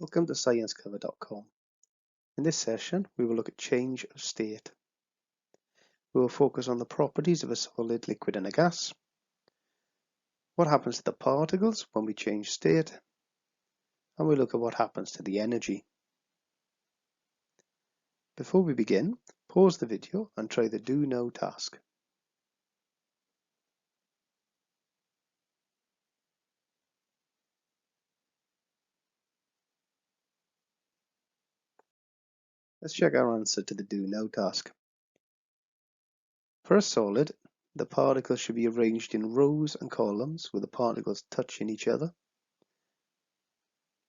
Welcome to ScienceCover.com. In this session, we will look at change of state. We will focus on the properties of a solid, liquid, and a gas, what happens to the particles when we change state, and we'll look at what happens to the energy. Before we begin, pause the video and try the Do Now task. Let's check our answer to the Do Now task. For a solid, the particles should be arranged in rows and columns with the particles touching each other.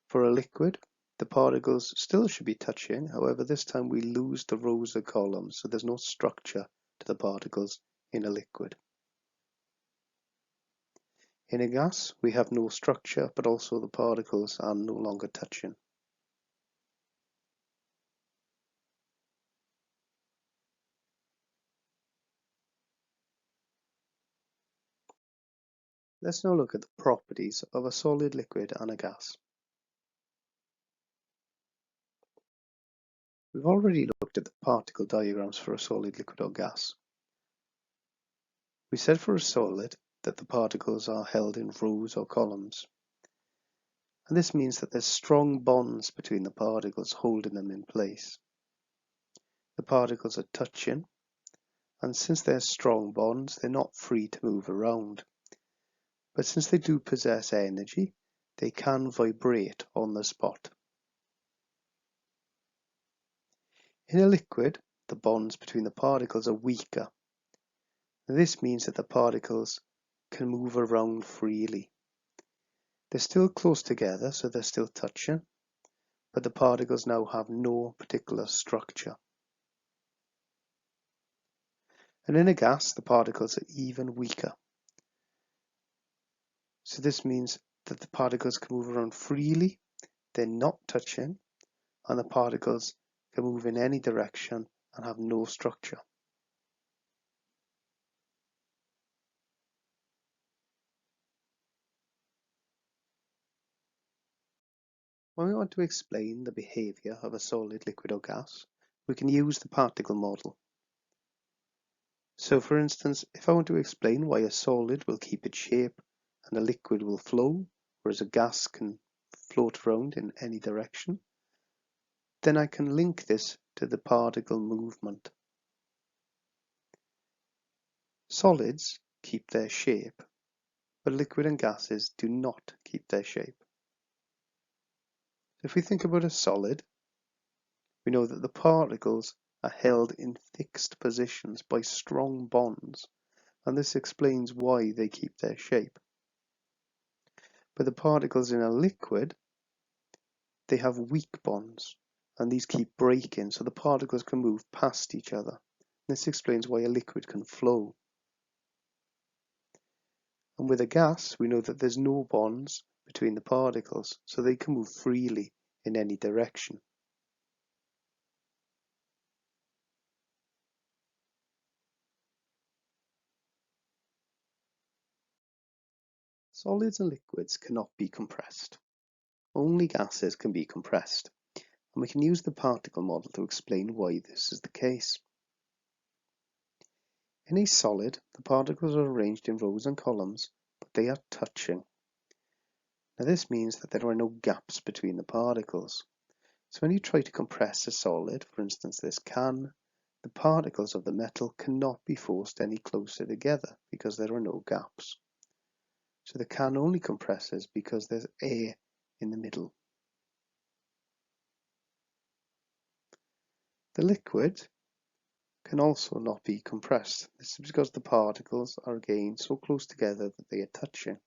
For a liquid, the particles still should be touching, however this time we lose the rows of columns, so there's no structure to the particles in a liquid. In a gas, we have no structure, but also the particles are no longer touching. Let's now look at the properties of a solid, liquid, and a gas. We've already looked at the particle diagrams for a solid, liquid, or gas. We said for a solid that the particles are held in rows or columns. And this means that there's strong bonds between the particles holding them in place. The particles are touching, and since they're strong bonds, they're not free to move around. But since they do possess energy, they can vibrate on the spot. In a liquid, the bonds between the particles are weaker. This means that the particles can move around freely. They're still close together, so they're still touching, but the particles now have no particular structure. And in a gas, the particles are even weaker. So this means that the particles can move around freely, they're not touching, and the particles can move in any direction and have no structure. When we want to explain the behavior of a solid, liquid, or gas, we can use the particle model. So for instance, if I want to explain why a solid will keep its shape and a liquid will flow, whereas a gas can float around in any direction, then I can link this to the particle movement. Solids keep their shape, but liquid and gases do not keep their shape. If we think about a solid, we know that the particles are held in fixed positions by strong bonds, and this explains why they keep their shape. But the particles in a liquid, they have weak bonds, and these keep breaking, so the particles can move past each other. This explains why a liquid can flow. And with a gas, we know that there's no bonds between the particles, so they can move freely in any direction. Solids and liquids cannot be compressed. Only gases can be compressed, and we can use the particle model to explain why this is the case. In a solid, the particles are arranged in rows and columns, but they are touching. Now this means that there are no gaps between the particles. So when you try to compress a solid, for instance this can, the particles of the metal cannot be forced any closer together because there are no gaps. So the can only compresses because there's air in the middle. The liquid can also not be compressed. This is because the particles are again so close together that they are touching.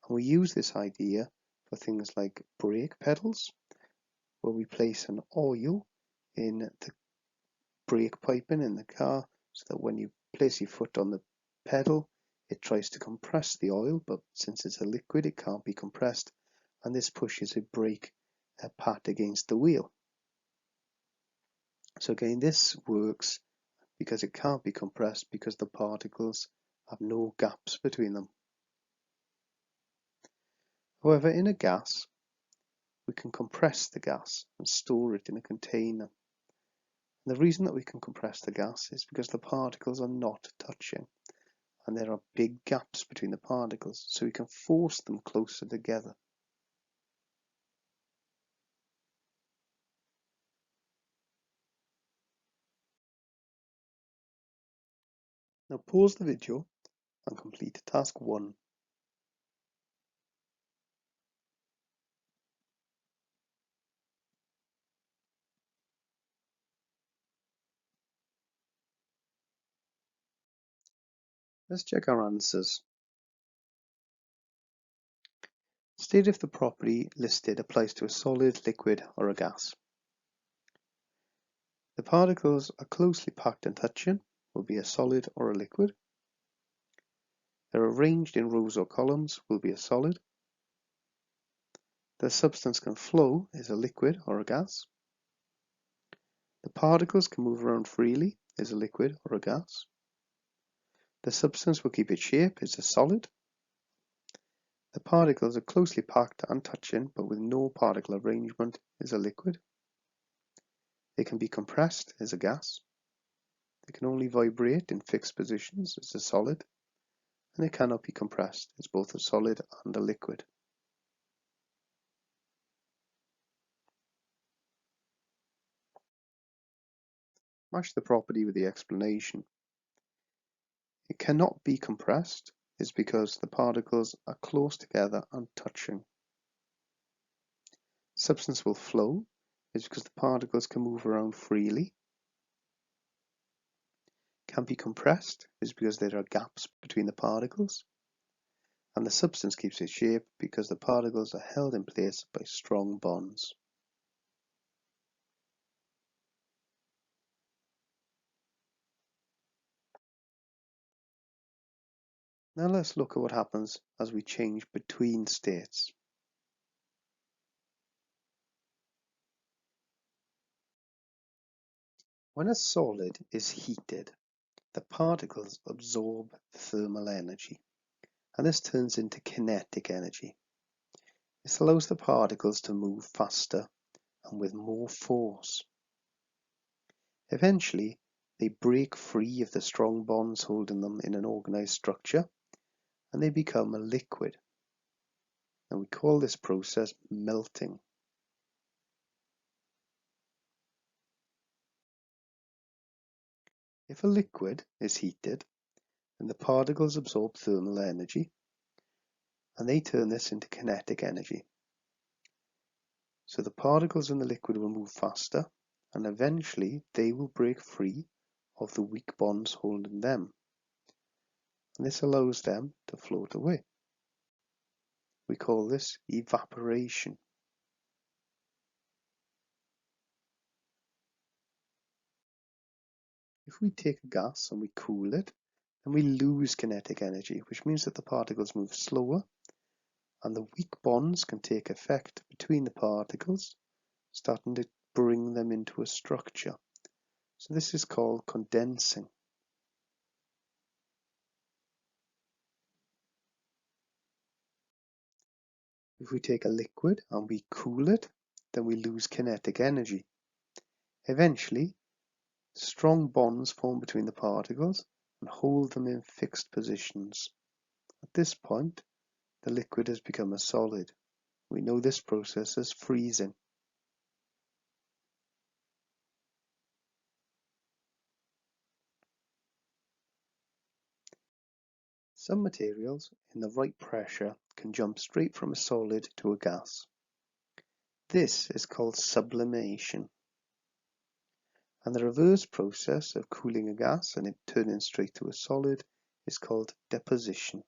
And we use this idea for things like brake pedals, where we place an oil in the brake piping in the car so that when you place your foot on the pedal, it tries to compress the oil, but since it's a liquid, it can't be compressed, and this pushes a brake pad against the wheel. So again, this works because it can't be compressed because the particles have no gaps between them. However, in a gas, we can compress the gas and store it in a container. And the reason that we can compress the gas is because the particles are not touching and there are big gaps between the particles, so we can force them closer together. Now pause the video and complete task 1. Let's check our answers. State if the property listed applies to a solid, liquid, or a gas. The particles are closely packed and touching will be a solid or a liquid. They're arranged in rows or columns will be a solid. The substance can flow is a liquid or a gas. The particles can move around freely is a liquid or a gas. The substance will keep its shape is a solid. The particles are closely packed and touching but with no particle arrangement is a liquid. They can be compressed as a gas. They can only vibrate in fixed positions as a solid. And they cannot be compressed as both a solid and a liquid. Match the property with the explanation. It cannot be compressed is because the particles are close together and touching. Substance will flow is because the particles can move around freely. Can be compressed is because there are gaps between the particles. And the substance keeps its shape because the particles are held in place by strong bonds. Now let's look at what happens as we change between states. When a solid is heated, the particles absorb thermal energy, and this turns into kinetic energy. This allows the particles to move faster and with more force. Eventually, they break free of the strong bonds holding them in an organized structure, and they become a liquid. And we call this process melting. If a liquid is heated, then the particles absorb thermal energy, and they turn this into kinetic energy. So the particles in the liquid will move faster, and eventually they will break free of the weak bonds holding them. And this allows them to float away. We call this evaporation. If we take a gas and we cool it, then we lose kinetic energy, which means that the particles move slower and the weak bonds can take effect between the particles, starting to bring them into a structure. So this is called condensing. If we take a liquid and we cool it, then we lose kinetic energy. Eventually, strong bonds form between the particles and hold them in fixed positions. At this point, the liquid has become a solid. We know this process as freezing. Some materials in the right pressure can jump straight from a solid to a gas. This is called sublimation. And the reverse process of cooling a gas and it turning straight to a solid is called deposition.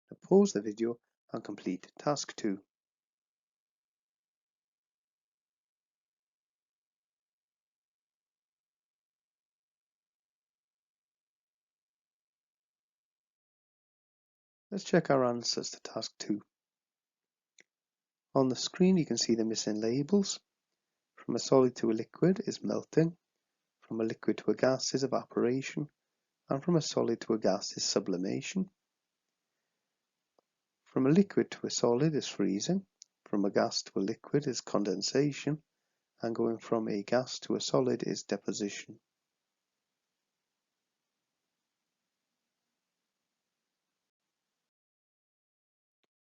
Now pause the video and complete task 2. Let's check our answers to task 2. On the screen you can see the missing labels. From a solid to a liquid is melting, from a liquid to a gas is evaporation, and from a solid to a gas is sublimation. From a liquid to a solid is freezing, from a gas to a liquid is condensation, and going from a gas to a solid is deposition.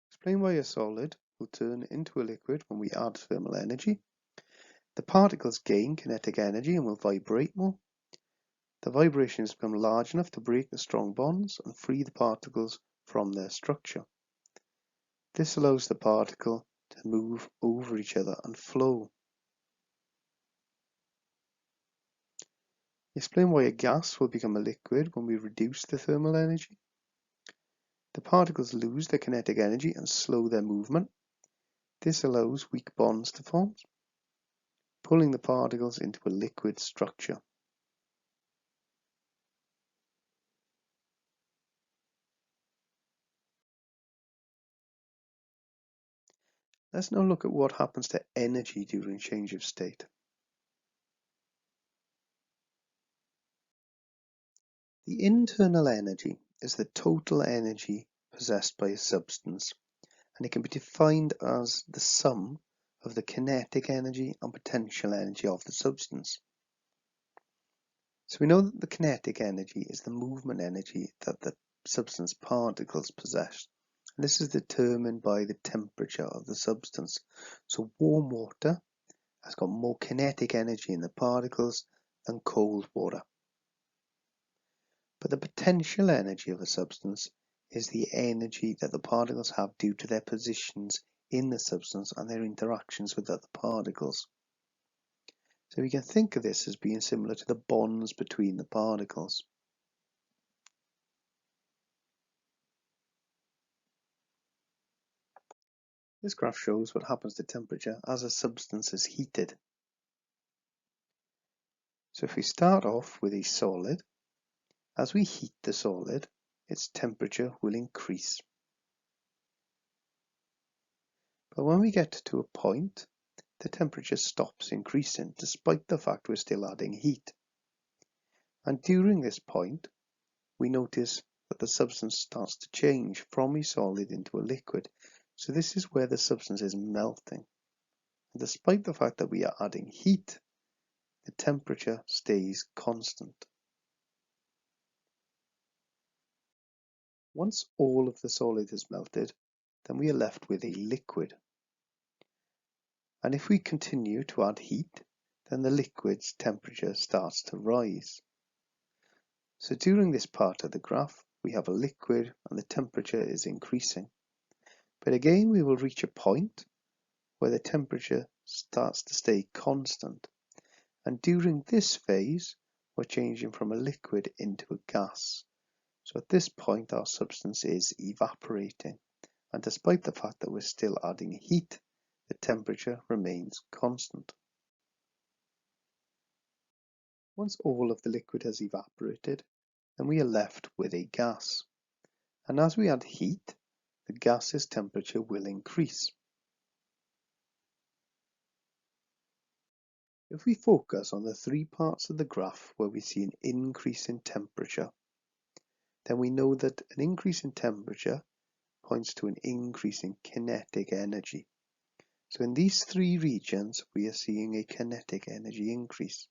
Explain why a solid will turn into a liquid when we add thermal energy. The particles gain kinetic energy and will vibrate more. The vibrations become large enough to break the strong bonds and free the particles from their structure. This allows the particle to move over each other and flow. Explain why a gas will become a liquid when we reduce the thermal energy. The particles lose their kinetic energy and slow their movement. This allows weak bonds to form, pulling the particles into a liquid structure. Let's now look at what happens to energy during change of state. The internal energy is the total energy possessed by a substance, and it can be defined as the sum of the kinetic energy and potential energy of the substance. So we know that the kinetic energy is the movement energy that the substance particles possess. And this is determined by the temperature of the substance. So warm water has got more kinetic energy in the particles than cold water. But the potential energy of a substance is the energy that the particles have due to their positions in the substance and their interactions with other particles. So we can think of this as being similar to the bonds between the particles. This graph shows what happens to temperature as a substance is heated. So if we start off with a solid, as we heat the solid, its temperature will increase. But when we get to a point, the temperature stops increasing despite the fact we're still adding heat. And during this point, we notice that the substance starts to change from a solid into a liquid. So this is where the substance is melting. And despite the fact that we are adding heat, the temperature stays constant. Once all of the solid has melted, then we are left with a liquid. And if we continue to add heat, then the liquid's temperature starts to rise. So during this part of the graph, we have a liquid and the temperature is increasing. But again, we will reach a point where the temperature starts to stay constant. And during this phase, we're changing from a liquid into a gas. So at this point, our substance is evaporating. And despite the fact that we're still adding heat, the temperature remains constant. Once all of the liquid has evaporated, then we are left with a gas. And as we add heat, the gas's temperature will increase. If we focus on the three parts of the graph where we see an increase in temperature, then we know that an increase in temperature points to an increase in kinetic energy. So in these three regions, we are seeing a kinetic energy increase.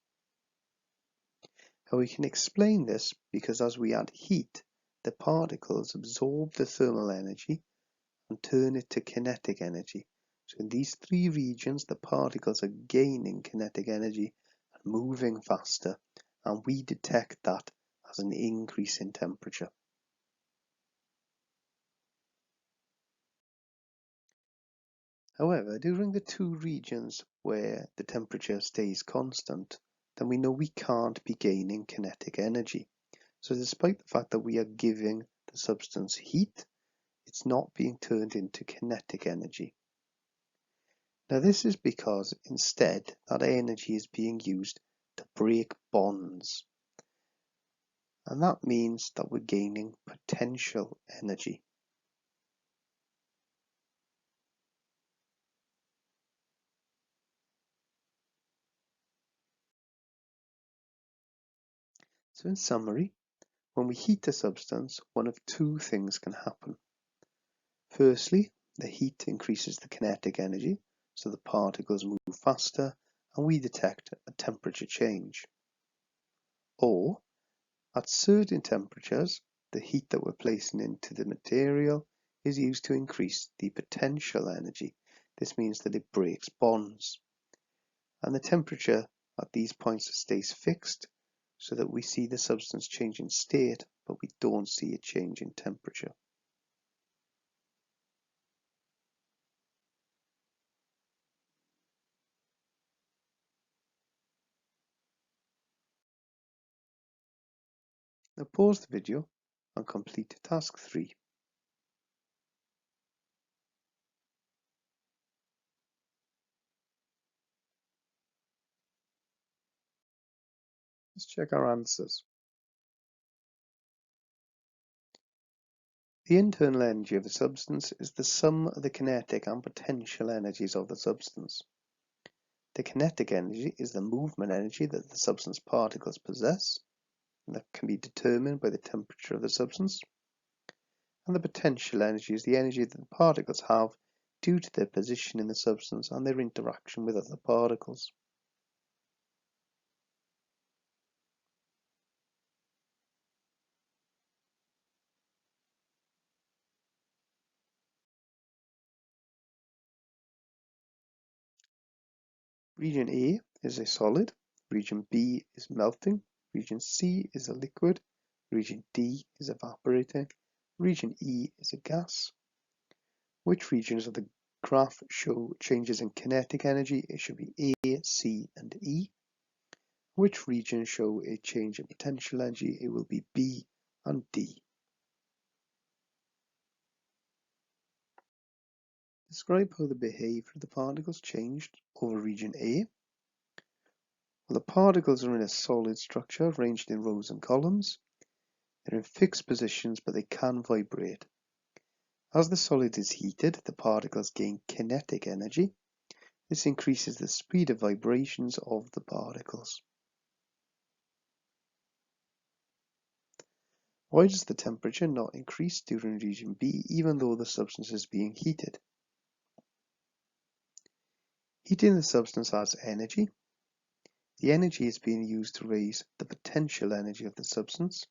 And we can explain this because as we add heat, the particles absorb the thermal energy and turn it to kinetic energy. So in these three regions, the particles are gaining kinetic energy and moving faster, and we detect that as an increase in temperature. However, during the two regions where the temperature stays constant, then we know we can't be gaining kinetic energy. So despite the fact that we are giving the substance heat, it's not being turned into kinetic energy. Now this is because instead that energy is being used to break bonds. And that means that we're gaining potential energy. So in summary, when we heat a substance, one of two things can happen. Firstly, the heat increases the kinetic energy, so the particles move faster and we detect a temperature change. Or, at certain temperatures, the heat that we're placing into the material is used to increase the potential energy. This means that it breaks bonds. And the temperature at these points stays fixed so that we see the substance change in state, but we don't see a change in temperature. Now pause the video and complete task 3. Let's check our answers. The internal energy of a substance is the sum of the kinetic and potential energies of the substance. The kinetic energy is the movement energy that the substance particles possess, and that can be determined by the temperature of the substance. And the potential energy is the energy that the particles have due to their position in the substance and their interaction with other particles. Region A is a solid, region B is melting, region C is a liquid, region D is evaporating, region E is a gas. Which regions of the graph show changes in kinetic energy? It should be A, C, and E. Which regions show a change in potential energy? It will be B and D. Describe how the behavior of the particles changed over region A. Well, the particles are in a solid structure arranged in rows and columns. They're in fixed positions, but they can vibrate. As the solid is heated, the particles gain kinetic energy. This increases the speed of vibrations of the particles. Why does the temperature not increase during region B even though the substance is being heated? Heating the substance adds energy. The energy is being used to raise the potential energy of the substance.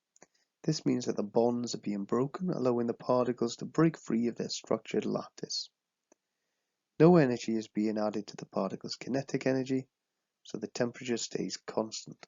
This means that the bonds are being broken, allowing the particles to break free of their structured lattice. No energy is being added to the particle's kinetic energy, so the temperature stays constant.